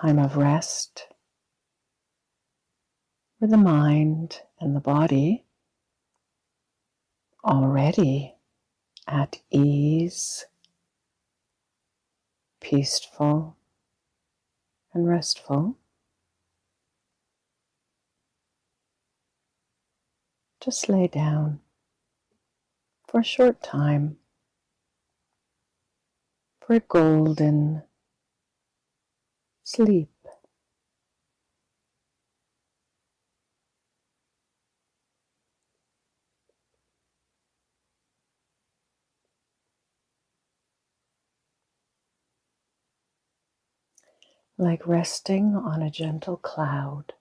time of rest where the mind and the body already at ease, peaceful and restful. Just lay down for a short time for a golden sleep. Like resting on a gentle cloud.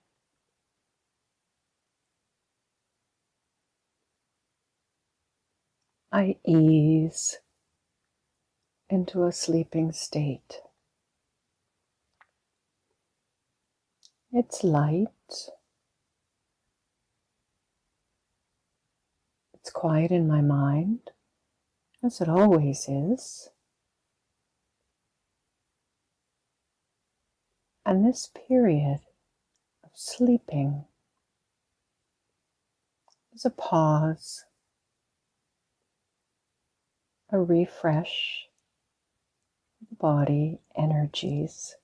I ease into a sleeping state. It's light. It's quiet in my mind, as it always is. And this period of sleeping is a pause, a refresh of the body energies.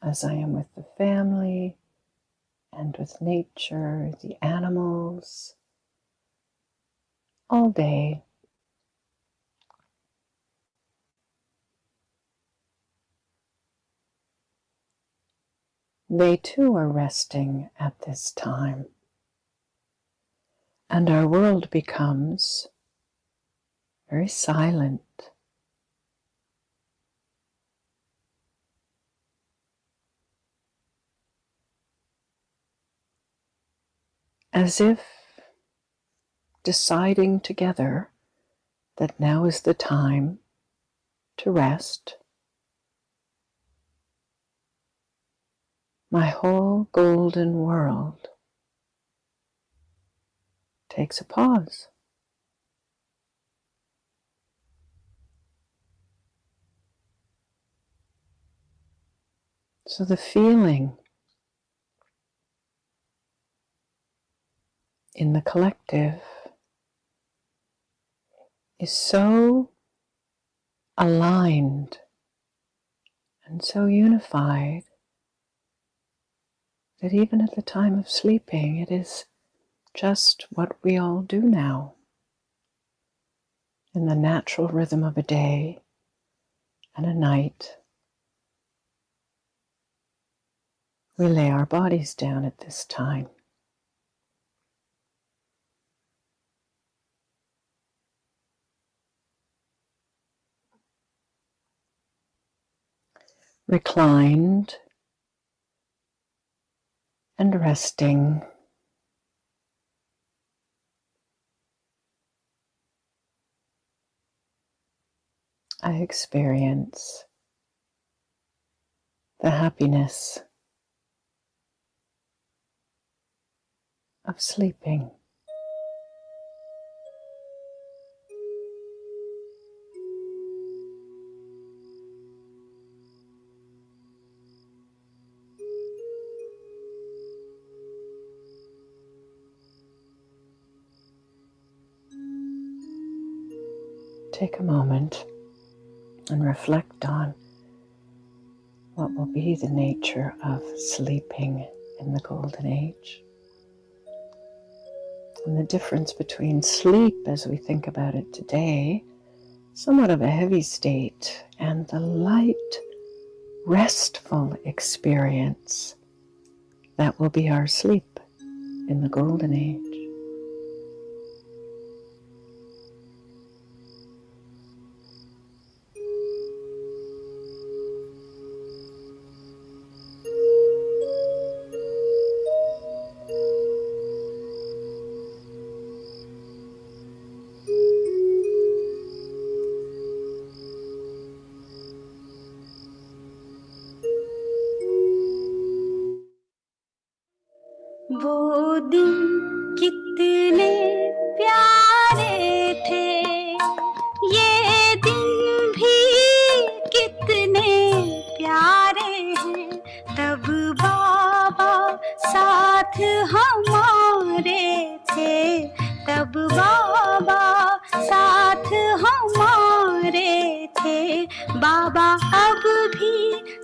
As I am with the family and with nature, the animals, all day. They too are resting at this time, and our world becomes very silent. As if deciding together that now is the time to rest. My whole golden world takes a pause. So the feeling in the collective is so aligned and so unified that even at the time of sleeping, it is just what we all do now. In the natural rhythm of a day and a night, we lay our bodies down at this time. Reclined and resting. I experience the happiness of sleeping. Take a moment and reflect on what will be the nature of sleeping in the Golden Age. And the difference between sleep, as we think about it today, somewhat of a heavy state, and the light, restful experience that will be our sleep in the Golden Age. वो दिन कितने प्यारे थे, बाबा अब भी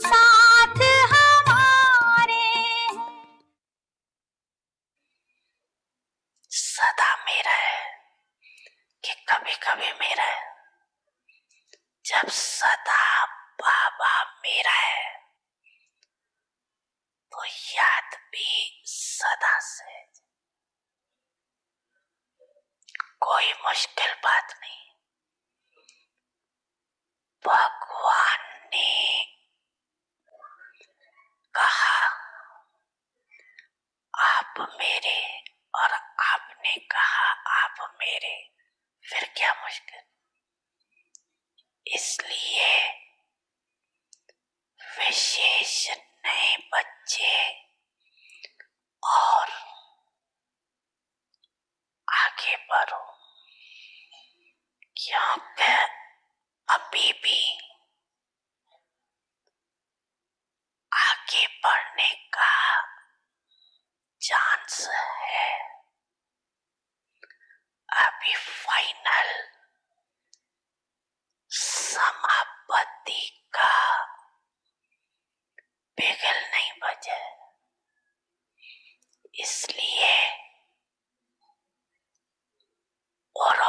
साथ हमारे हैं। सदा मेरा है कि कभी कभी मेरा है। जब सदा बाबा मेरा है तो याद भी सदा से। कोई मुश्किल बात नहीं। भगवान ने कहा आप मेरे और आपने कहा आप मेरे, फिर क्या मुश्किल। इसलिए विशेष नए बच्चे और आगे बढ़ो, क्योंकि अभी भी आगे बढ़ने का चांस है। अभी फाइनल समाप्ति का बिगल नहीं बजे। इसलिए और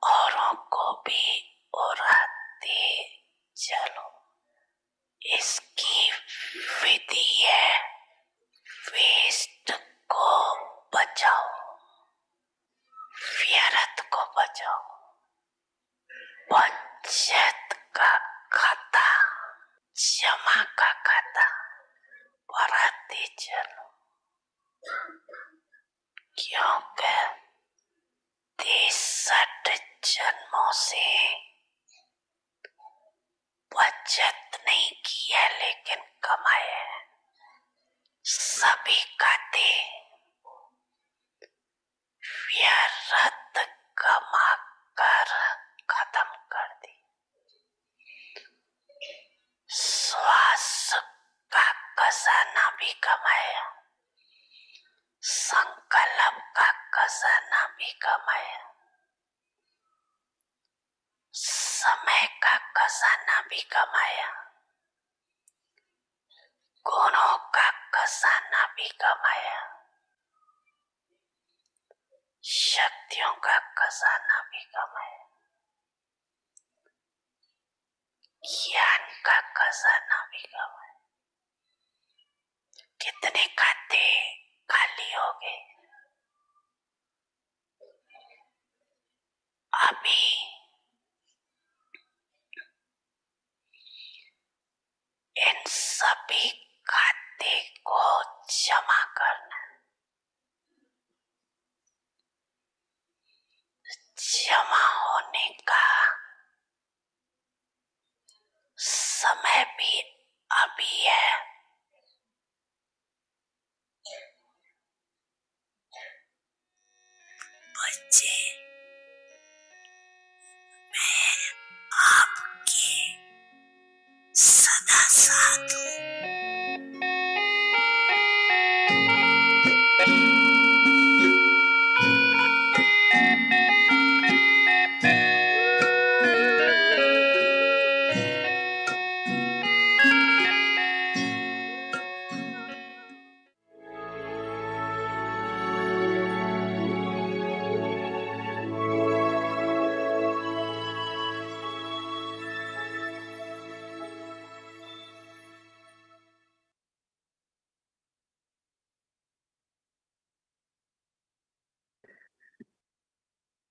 औरों को भी उड़ाते चलो। इसकी विधि है वेस्ट को बचाओ, व्यर्थ को बचाओ, बचत का खाता, जमा का खाता बढ़ाते चलो। क्योंकि 63 जन्मों से बचत नहीं किया लेकिन कमाए। सभी खाते व्यर्थ कमा कर खत्म कर दी। श्वास का खजाना भी कमाया, संकल्प का खजाना भी कमाया, समय का खजाना भी कमाया, गुणों का खजाना भी कमाया, शक्तियों का खजाना भी कमाया, ज्ञान का खजाना भी कमाया। कितने खाते खाली हो गए। अभी इन सभी खाते को जमा करना। जमा होने का समय भी अभी है। बच्चे, मैं आपके सदा साथ हूँ।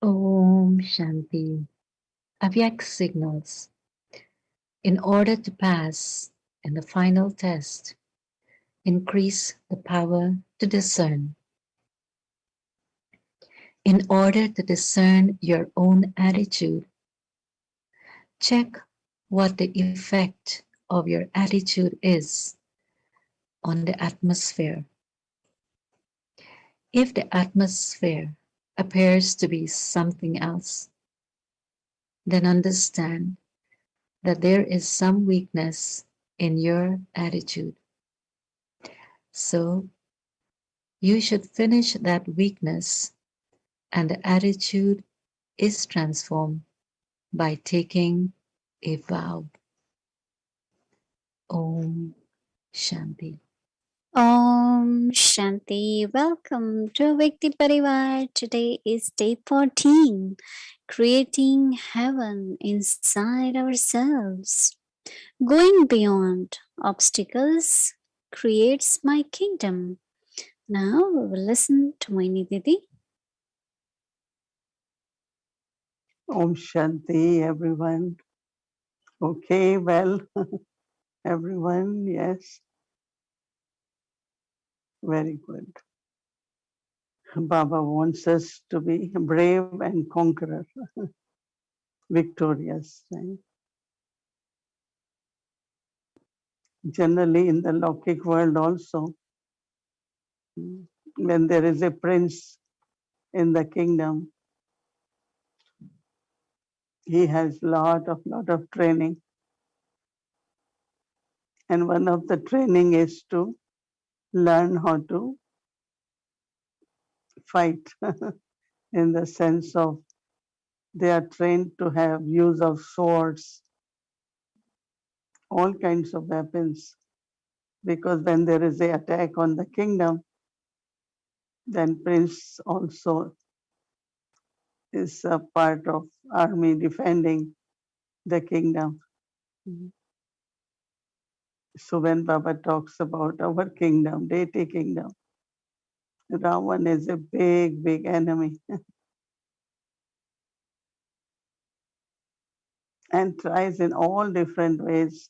Om Shanti. Avyak signals. In order to pass in the final test, increase the power to discern. In order to discern your own attitude, check what the effect of your attitude is on the atmosphere. If the atmosphere appears to be something else, then understand that there is some weakness in your attitude. So you should finish that weakness and the attitude is transformed by taking a vow. Om Shanti. Om Shanti. Welcome to Vikti Parivar. Today is day 14, creating heaven inside ourselves. Going beyond obstacles creates my kingdom. Now we will listen to Mohini Didi. Om Shanti, everyone. Okay, well, everyone, yes, very good. Baba wants us to be brave and conqueror, victorious. Right? Generally, in the Lokik world also, when there is a prince in the kingdom, he has lot of training, and one of the training is to learn how to fight, in the sense of they are trained to have use of swords, all kinds of weapons, because when there is a attack on the kingdom, then prince also is a part of army defending the kingdom. So when Baba talks about our kingdom, deity kingdom, Ravan is a big enemy and tries in all different ways.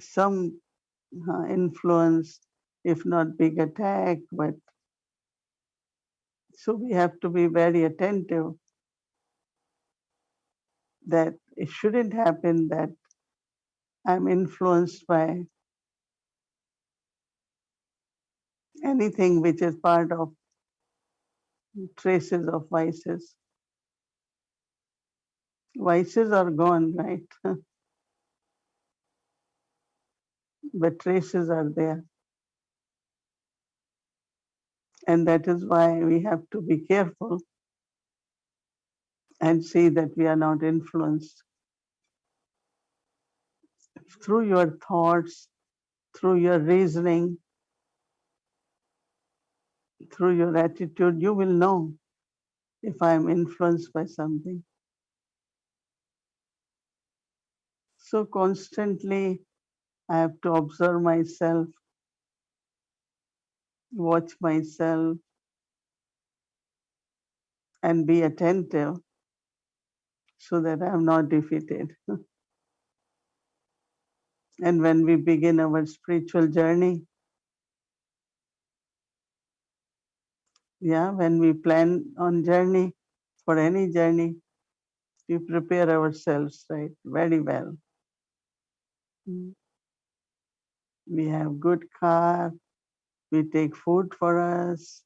Some influence, if not big attack, but so we have to be very attentive that it shouldn't happen that I'm influenced by anything which is part of traces of vices. Vices are gone, right? But traces are there. And that is why we have to be careful and see that we are not influenced. Through your thoughts, through your reasoning, through your attitude, you will know if I am influenced by something. So constantly I have to observe myself, watch myself, and be attentive so that I am not defeated. And when we begin our spiritual journey, when we plan on journey, for any journey, we prepare ourselves, right, very well. We have good car, we take food for us,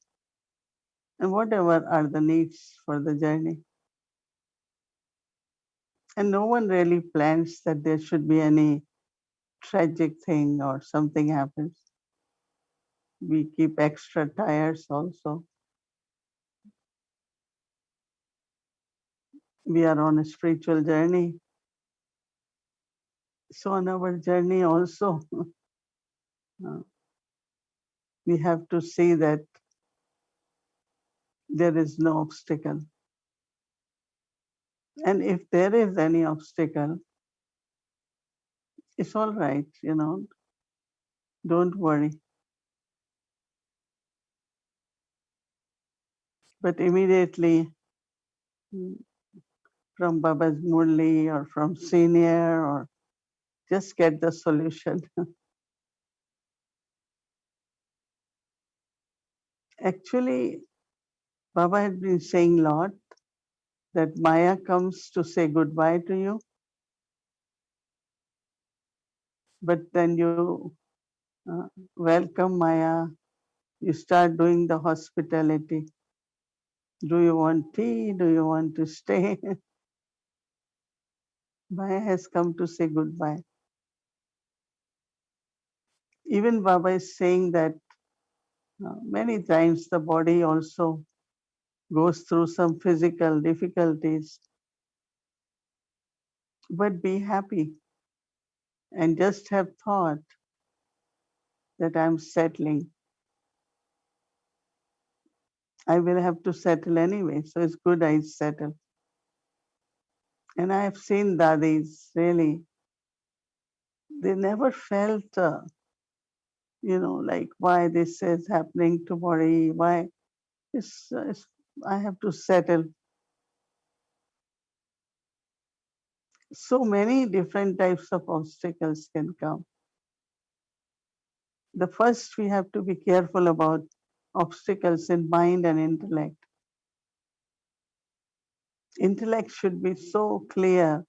and whatever are the needs for the journey. And no one really plans that there should be any tragic thing or something happens. We keep extra tires also. We are on a spiritual journey. So on our journey also, we have to see that there is no obstacle. And if there is any obstacle, it's all right, don't worry. But immediately from Baba's Murli or from senior or just get the solution. Actually, Baba had been saying a lot that Maya comes to say goodbye to you, but then you welcome Maya, you start doing the hospitality. Do you want tea? Do you want to stay? Maya has come to say goodbye. Even Baba is saying that many times the body also goes through some physical difficulties, but be happy and just have thought that I'm settling. I will have to settle anyway, so it's good I settle. And I have seen dadis, really, they never felt, like why this is happening to body, why it's I have to settle. So many different types of obstacles can come. The first we have to be careful about obstacles in mind and intellect. Intellect should be so clear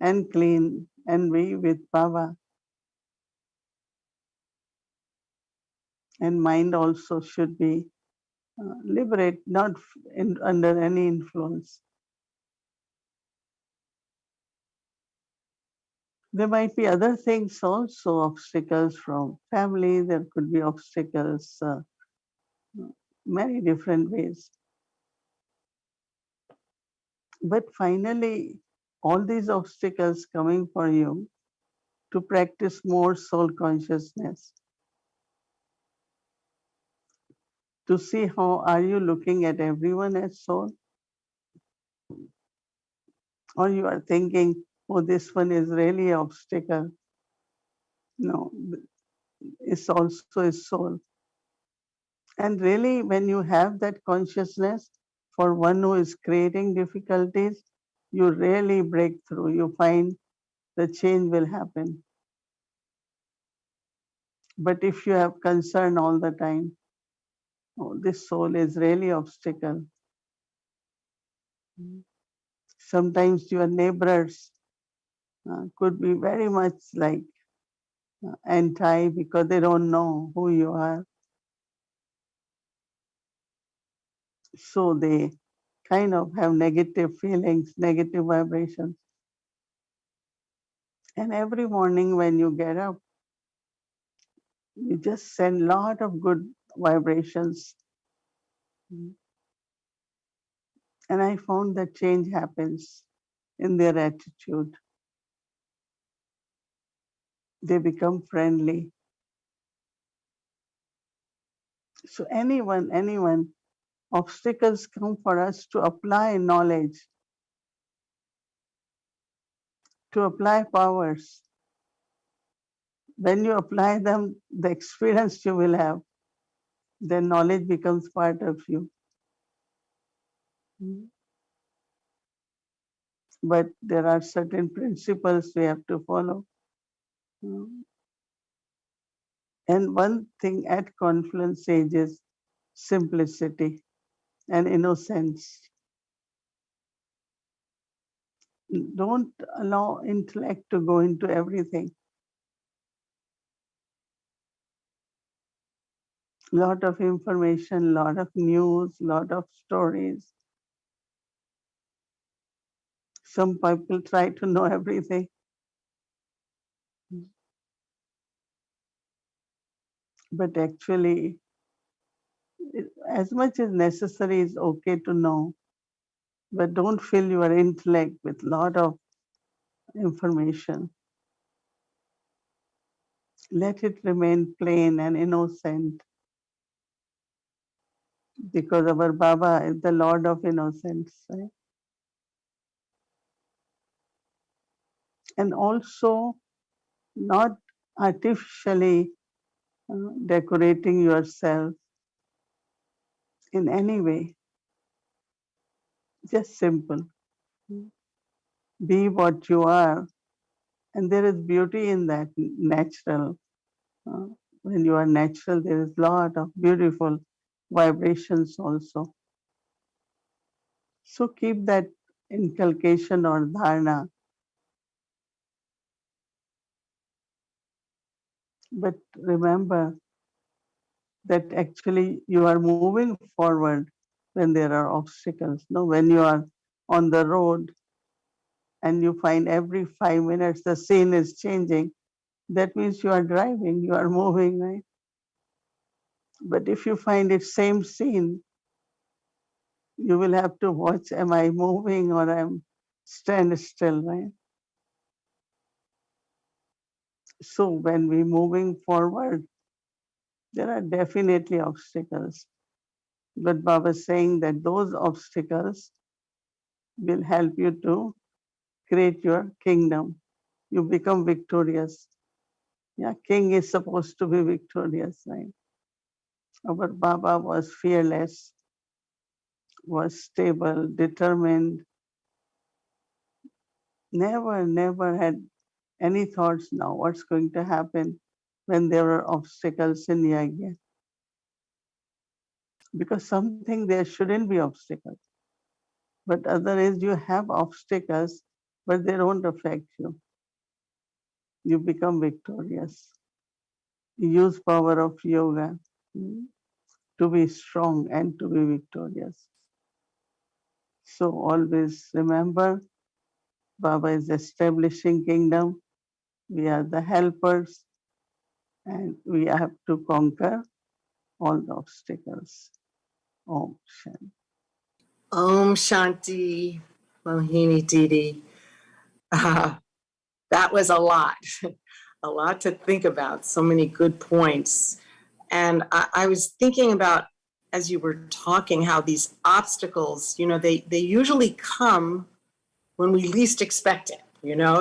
and clean and be with Baba. And mind also should be liberate, not under any influence. There might be other things also, obstacles from family, there could be obstacles many different ways. But finally, all these obstacles coming for you to practice more soul consciousness, to see how are you looking at everyone as soul, or you are thinking, oh, this one is really an obstacle. No, it's also a soul. And really, when you have that consciousness for one who is creating difficulties, you really break through. You find the change will happen. But if you have concern all the time, oh, this soul is really obstacle. Sometimes your neighbors could be very much like anti because they don't know who you are. So they kind of have negative feelings, negative vibrations. And every morning when you get up, you just send lot of good vibrations. And I found that change happens in their attitude. They become friendly. So anyone, obstacles come for us to apply knowledge, to apply powers. When you apply them, the experience you will have, then knowledge becomes part of you. But there are certain principles we have to follow. And one thing at confluence age is simplicity and innocence. Don't allow intellect to go into everything. Lot of information, lot of news, lot of stories. Some people try to know everything. But actually, as much as necessary is okay to know, but don't fill your intellect with lot of information. Let it remain plain and innocent, because our Baba is the Lord of innocence. Right? And also not artificially decorating yourself in any way. Just simple. Be what you are. And there is beauty in that, natural. Uh, when you are natural, there is lot of beautiful vibrations also. So keep that inculcation or dharana. But remember that actually you are moving forward when there are obstacles. No, when you are on the road and you find every 5 minutes the scene is changing, that means you are driving, you are moving, right? But if you find it same scene, you will have to watch, am I moving or I'm stand still, right? So when we're moving forward, there are definitely obstacles. But Baba is saying that those obstacles will help you to create your kingdom. You become victorious. Yeah, king is supposed to be victorious, right? Our Baba was fearless, was stable, determined, never had any thoughts now what's going to happen when there are obstacles in Yagya. Because something there shouldn't be obstacles. But other is you have obstacles, but they don't affect you. You become victorious. You use power of yoga to be strong and to be victorious. So always remember, Baba is establishing kingdom. We are the helpers and we have to conquer all the obstacles. Om Shanti. Om Shanti, Mohini Didi. That was a lot, a lot to think about. So many good points. And I was thinking about, as you were talking, how these obstacles, they usually come when we least expect it.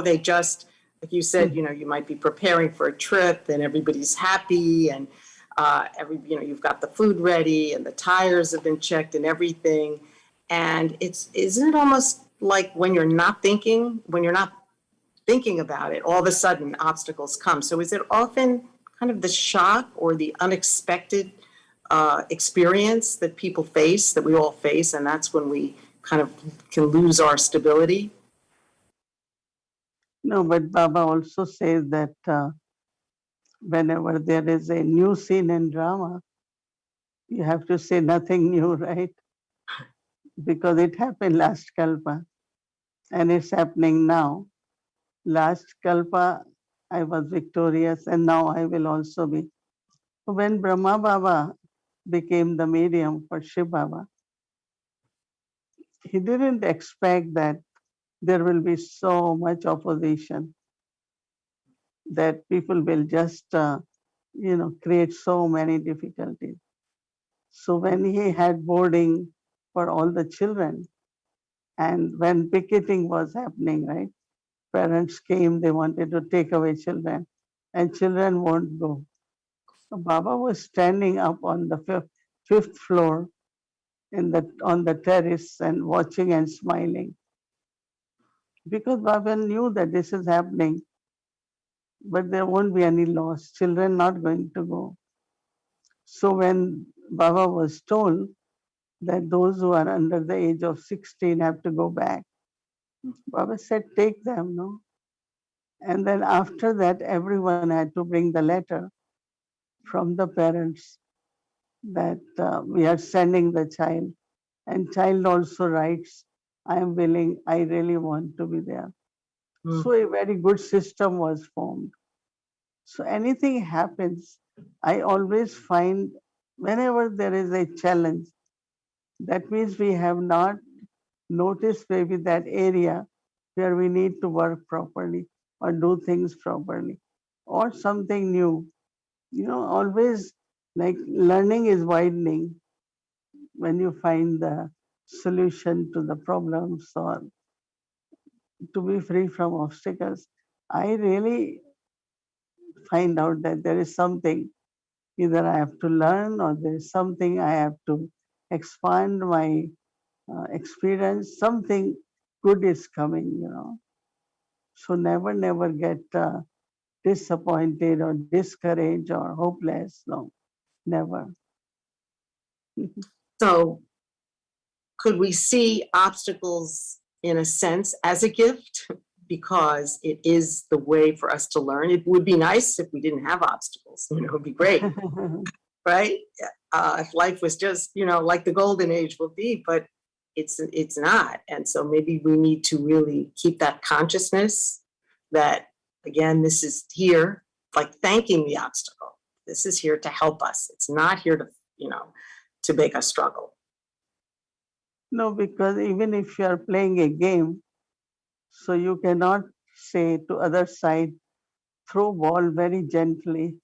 They just, like you said, you might be preparing for a trip and everybody's happy and you've got the food ready and the tires have been checked and everything. And isn't it almost like when you're not thinking about it, all of a sudden obstacles come. So is it often kind of the shock or the unexpected experience that people face, that we all face, and that's when we kind of can lose our stability? No, but Baba also says that whenever there is a new scene in drama, you have to say nothing new, right? Because it happened last Kalpa and it's happening now. Last Kalpa, I was victorious and now I will also be. When Brahma Baba became the medium for Shiv Baba, he didn't expect that there will be so much opposition, that people will just, create so many difficulties. So when he had boarding for all the children, and when picketing was happening, right, parents came, they wanted to take away children, and children won't go. So Baba was standing up on the fifth floor on the terrace and watching and smiling. Because Baba knew that this is happening, but there won't be any loss. Children not going to go. So when Baba was told that those who are under the age of 16 have to go back, Baba said, take them, no? And then after that, everyone had to bring the letter from the parents that we are sending the child. And child also writes, I am willing, I really want to be there. So a very good system was formed. So anything happens, I always find whenever there is a challenge, that means we have not noticed maybe that area where we need to work properly or do things properly or something new. Always like learning is widening when you find the solution to the problems or to be free from obstacles. I really find out that there is something either I have to learn or there is something I have to expand my experience. Something good is coming. So never get disappointed or discouraged or hopeless. No, never. So could we see obstacles in a sense as a gift? Because it is the way for us to learn. It would be nice if we didn't have obstacles. It would be great, right? If life was just, like the golden age will be, but it's not. And so maybe we need to really keep that consciousness that, again, this is here, like thanking the obstacle. This is here to help us. It's not here to, to make us struggle. No, because even if you are playing a game, so you cannot say to other side, throw ball very gently.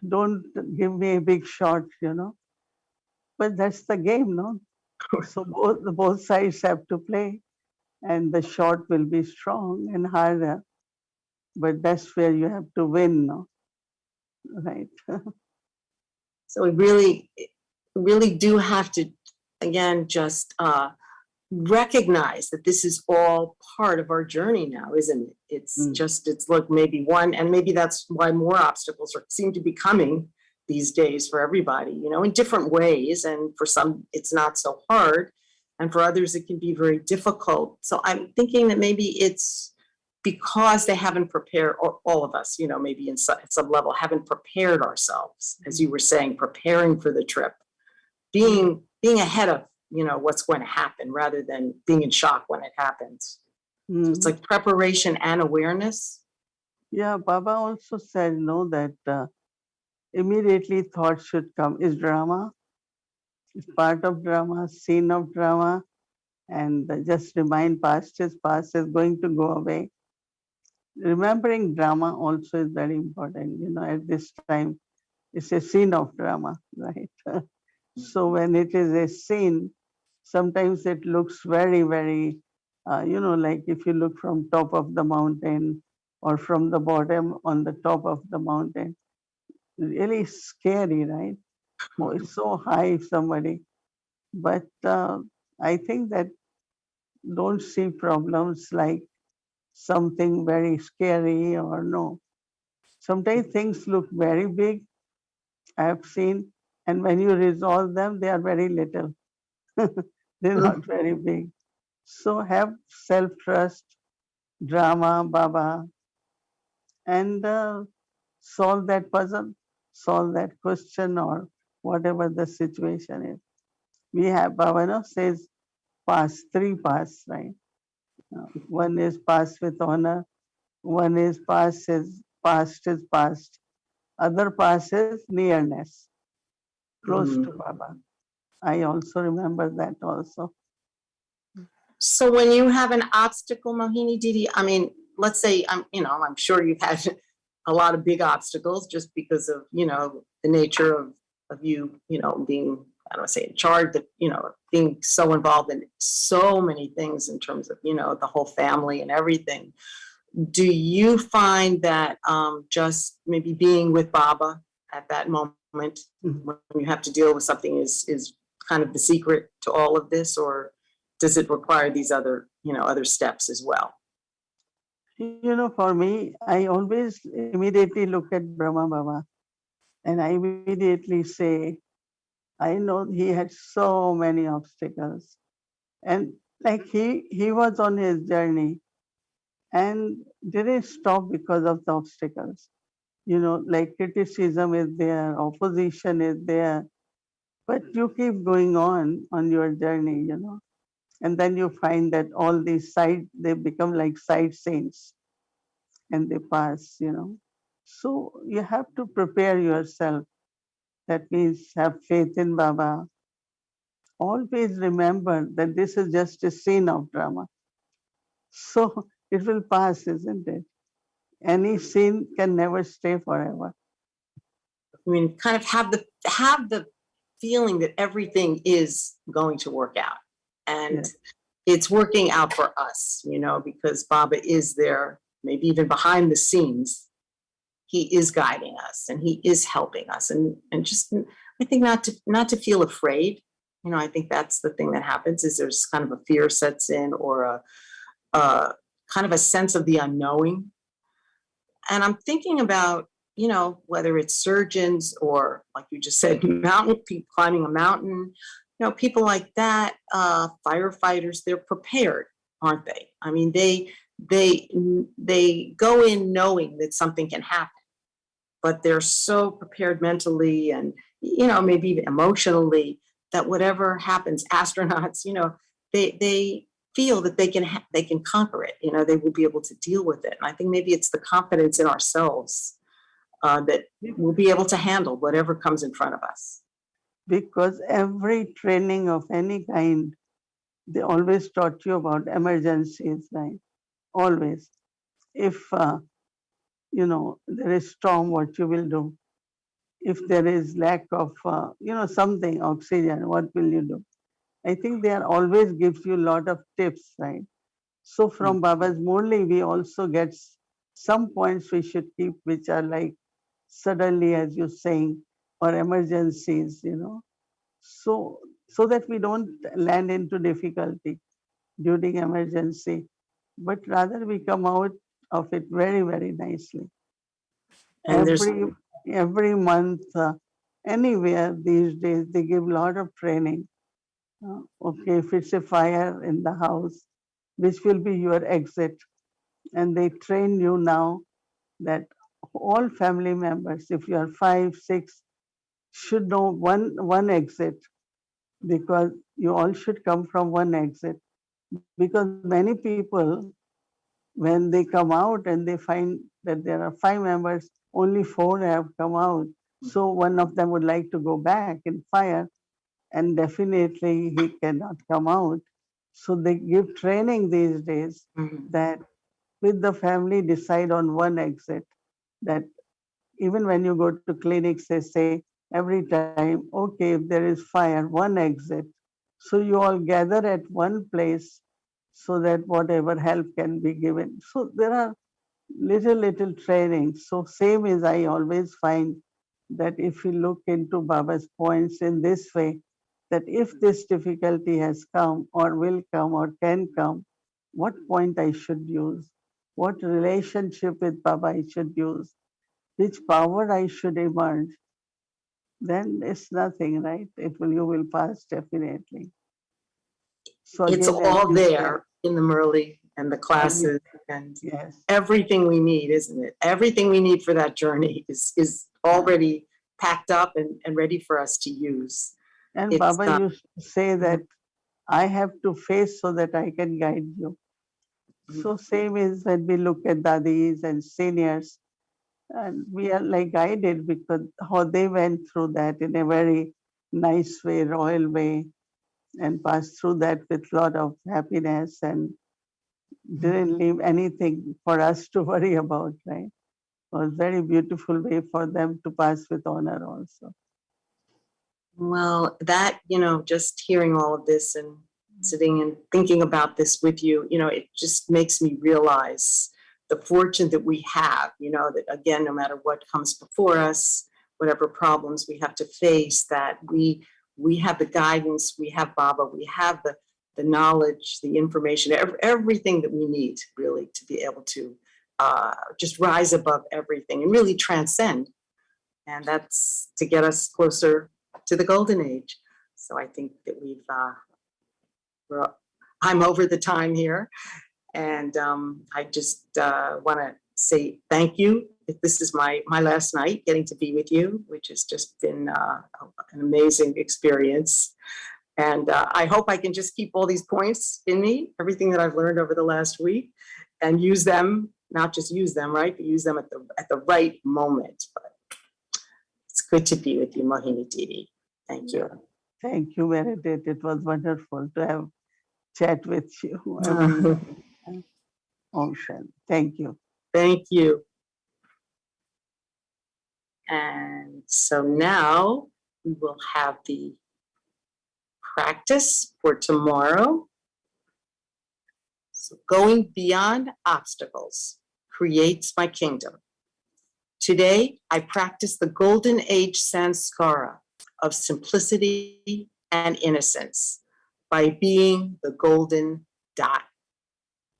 Don't give me a big shot. But that's the game, no? So both sides have to play, and the shot will be strong and harder. But that's where you have to win, no? Right. So we really do have to, again, just recognize that this is all part of our journey now, isn't it? It's like maybe one, and maybe that's why more obstacles seem to be coming these days for everybody, in different ways. And for some, it's not so hard. And for others, it can be very difficult. So I'm thinking that maybe it's because they haven't prepared, or all of us, maybe at some level, haven't prepared ourselves, as you were saying, preparing for the trip, being ahead of, what's going to happen rather than being in shock when it happens. So it's like preparation and awareness. Yeah, Baba also said, no, that immediately thought should come. Is drama, is part of drama, scene of drama, and just remind past is going to go away. Remembering drama also is very important. At this time, it's a scene of drama, right? So when it is a scene, sometimes it looks very, very, like if you look from top of the mountain or from the bottom on the top of the mountain, really scary, right? Oh, it's so high, somebody. But I think that don't see problems like something very scary or no. Sometimes things look very big, I have seen, and when you resolve them, they are very little. They're not very big. So have self-trust, drama, Baba, and solve that puzzle, solve that question or whatever the situation is. We have, Baba says, three pass, right? One is pass with honor, one is past is past, other pass is nearness, close to Baba. I also remember that also. So when you have an obstacle, Mohini Didi, I mean, let's say I'm sure you've had a lot of big obstacles just because of, the nature of you, being, I don't want to say in charge, but, being so involved in so many things in terms of, the whole family and everything. Do you find that just maybe being with Baba at that moment when you have to deal with something is kind of the secret to all of this, or does it require these other steps as well? For me, I always immediately look at Brahma Baba and I immediately say, I know he had so many obstacles. And like he was on his journey and didn't stop because of the obstacles. Like criticism is there, opposition is there, but you keep going on your journey, and then you find that all these they become like side saints and they pass. So you have to prepare yourself. That means have faith in Baba. Always remember that this is just a scene of drama. So it will pass, isn't it? Any scene can never stay forever. I mean, kind of have the feeling that everything is going to work out, and it's working out for us, because Baba is there, maybe even behind the scenes. He is guiding us and he is helping us, and just, I think not to feel afraid. I think that's the thing that happens, is there's kind of a fear sets in, or a kind of a sense of the unknowing. And I'm thinking about, whether it's surgeons or, like you just said, mountain people climbing a mountain, people like that, firefighters, they're prepared, aren't they? I mean, they go in knowing that something can happen, but they're so prepared mentally and, maybe even emotionally, that whatever happens, astronauts, they feel that they can conquer it. They will be able to deal with it. And I think maybe it's the confidence in ourselves that we'll be able to handle whatever comes in front of us. because every training of any kind, they always taught you about emergencies, right? Always. If, there is storm, what you will do. If there is lack of, something, oxygen, what will you do? I think they are always gives you a lot of tips, right? So from Baba's Murli, we also get some points we should keep, which are like suddenly, as you're saying, or emergencies, So, so that we don't land into difficulty during emergency, but rather we come out of it very, very nicely. And there's Every month, anywhere these days, they give a lot of training. Okay, if it's a fire in the house, which will be your exit, and they train you now that all family members, if you are 5, 6, should know one exit, because you all should come from one exit. Because many people, when they come out and they find that there are 5 members, only 4 have come out. So one of them would like to go back in fire, and definitely he cannot come out. So they give training these days that with the family decide on one exit, that even when you go to clinics, they say every time, okay, if there is fire, one exit. So you all gather at one place so that whatever help can be given. So there are little trainings. So same as I always find that if we look into Baba's points in this way, that if this difficulty has come or will come or can come, what point I should use, what relationship with Baba I should use, which power I should emerge, then it's nothing, right? You will pass definitely. So it's again, as all you said, there in the Murli and the classes and yes, everything we need, isn't it? Everything we need for that journey is already packed up and ready for us to use. and It's Baba used to say that I have to face so that I can guide you. So same is when we look at dadis and seniors, and we are like guided because how they went through that in a very nice way, royal way, and passed through that with a lot of happiness and didn't leave anything for us to worry about, right? It was very beautiful way for them to pass with honor also. Well, that, just hearing all of this and sitting and thinking about this with you, it just makes me realize the fortune that we have, that again, no matter what comes before us, whatever problems we have to face, that we have the guidance, we have Baba, we have the knowledge, the information, everything that we need really to be able to just rise above everything and really transcend. And that's to get us closer to the golden age. So I think that I'm over the time here. And I just want to say thank you. This is my last night getting to be with you, which has just been an amazing experience. And I hope I can just keep all these points in me, everything that I've learned over the last week, and use them, not just use them, right, but use them at the right moment. But it's good to be with you, Mohini Didi. Thank you. Thank you, Meredith. It was wonderful to have chat with you every ocean. Thank you. Thank you. And so now we will have the practice for tomorrow. So going beyond obstacles creates my kingdom. Today, I practice the golden age sanskara of simplicity and innocence by being the golden dot.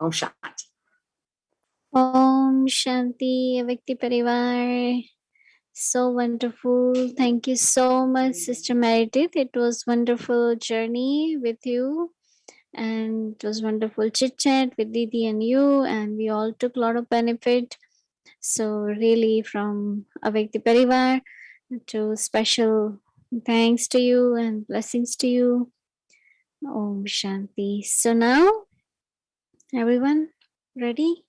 Om Shanti. Om Shanti, Vyakti Parivar. So wonderful. Thank you so much, Sister Meredith. It was wonderful journey with you. And it was wonderful chit chat with Didi and you. And we all took a lot of benefit. So really from Avyakti Parivar to special thanks to you and blessings to you. Om Shanti. So now, everyone, ready?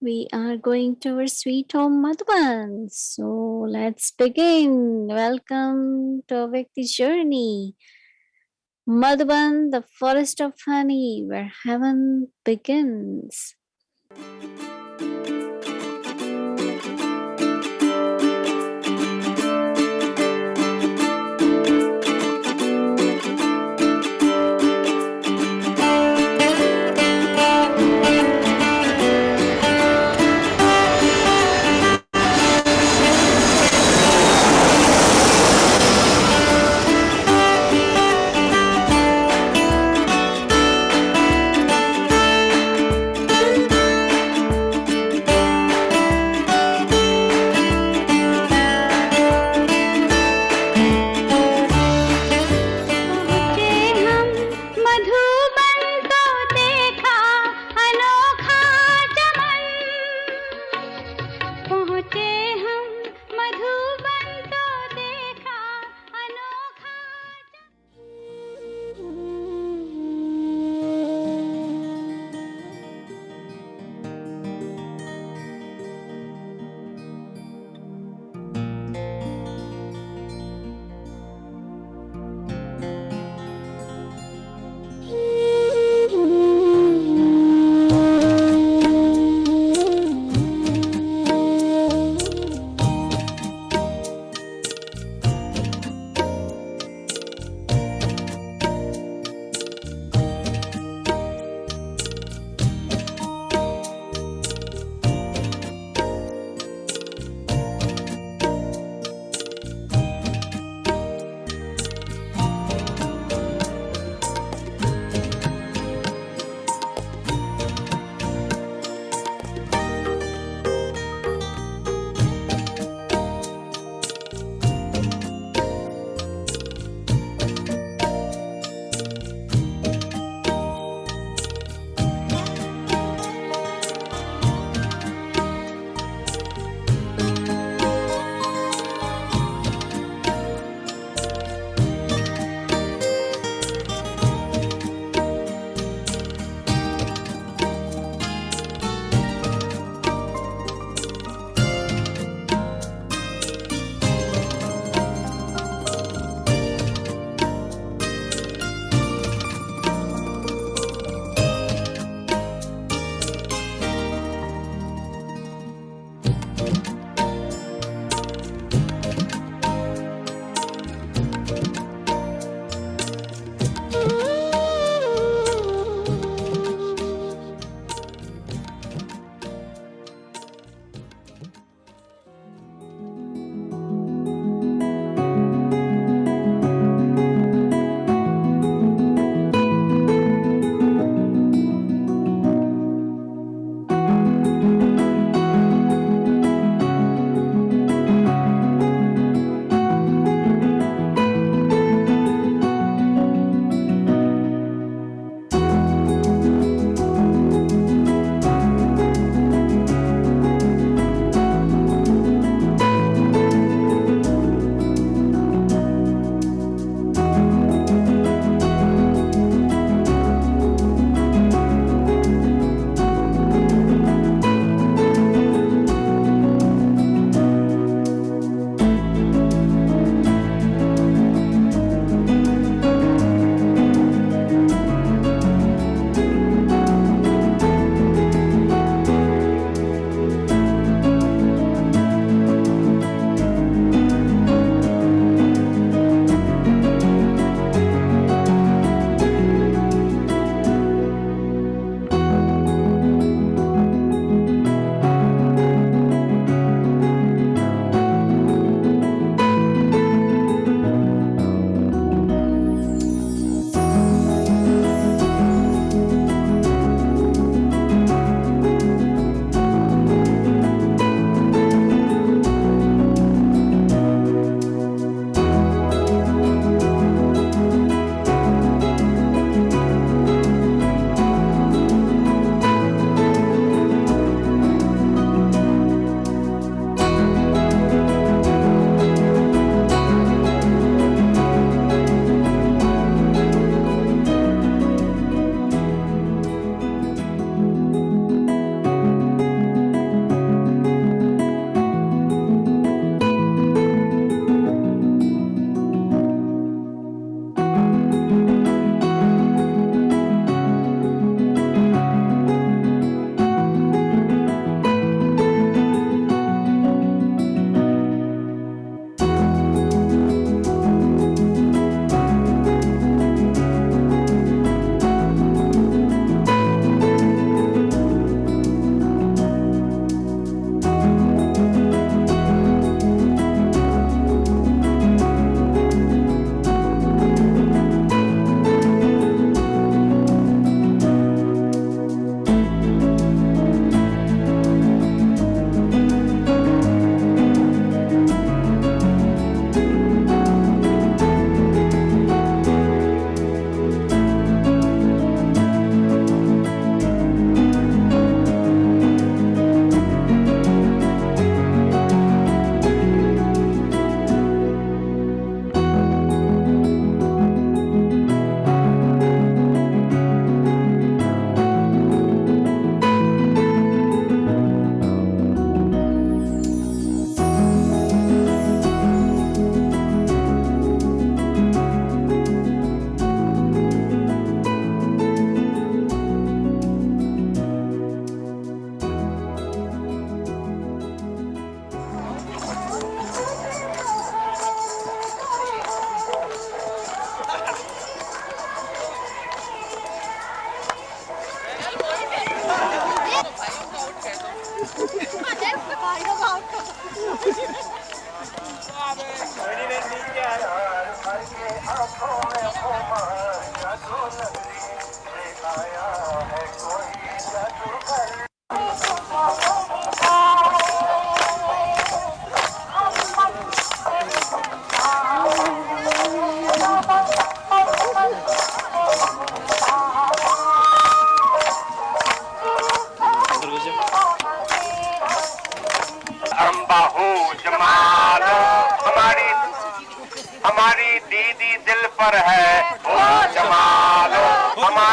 we are going to our sweet home Madhuban. So let's begin. Welcome to Vyakti's journey. Madhuban, the forest of honey, where heaven begins.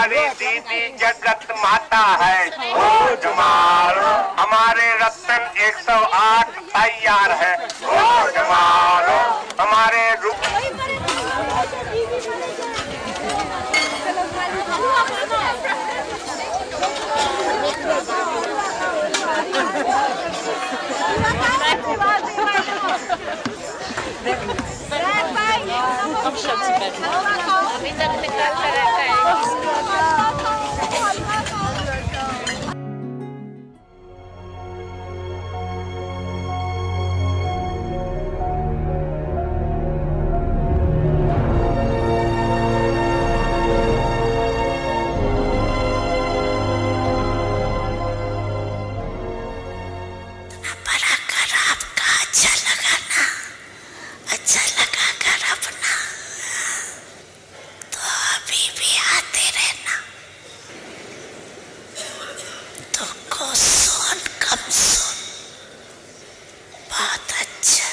हमारी दीदी जगत माता है, खोज मारो। हमारे रतन 108 तैयार है, खोज मारो। हमारे अच्छा लगा कर अपना तो अभी भी आते रहना। तुमको सुन कम सुन बहुत अच्छा।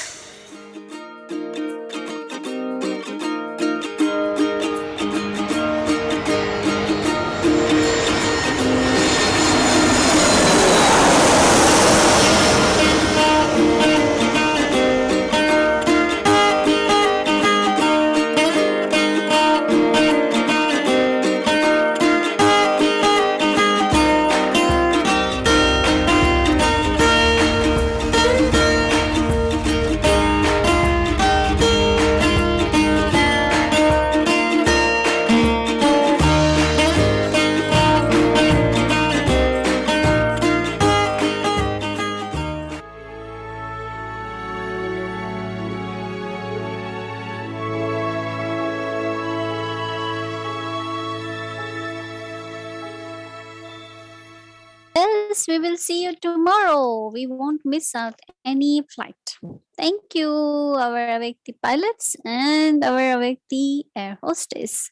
Yes, we will see you tomorrow. We won't miss out any flight. Thank you, our Avekti pilots and our Avekti air hostess.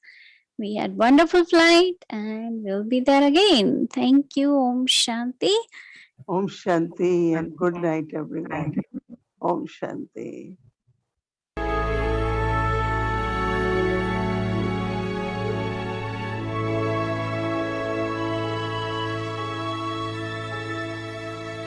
We had wonderful flight and we'll be there again. Thank you. Om Shanti. Om Shanti and good night, everyone. Om Shanti.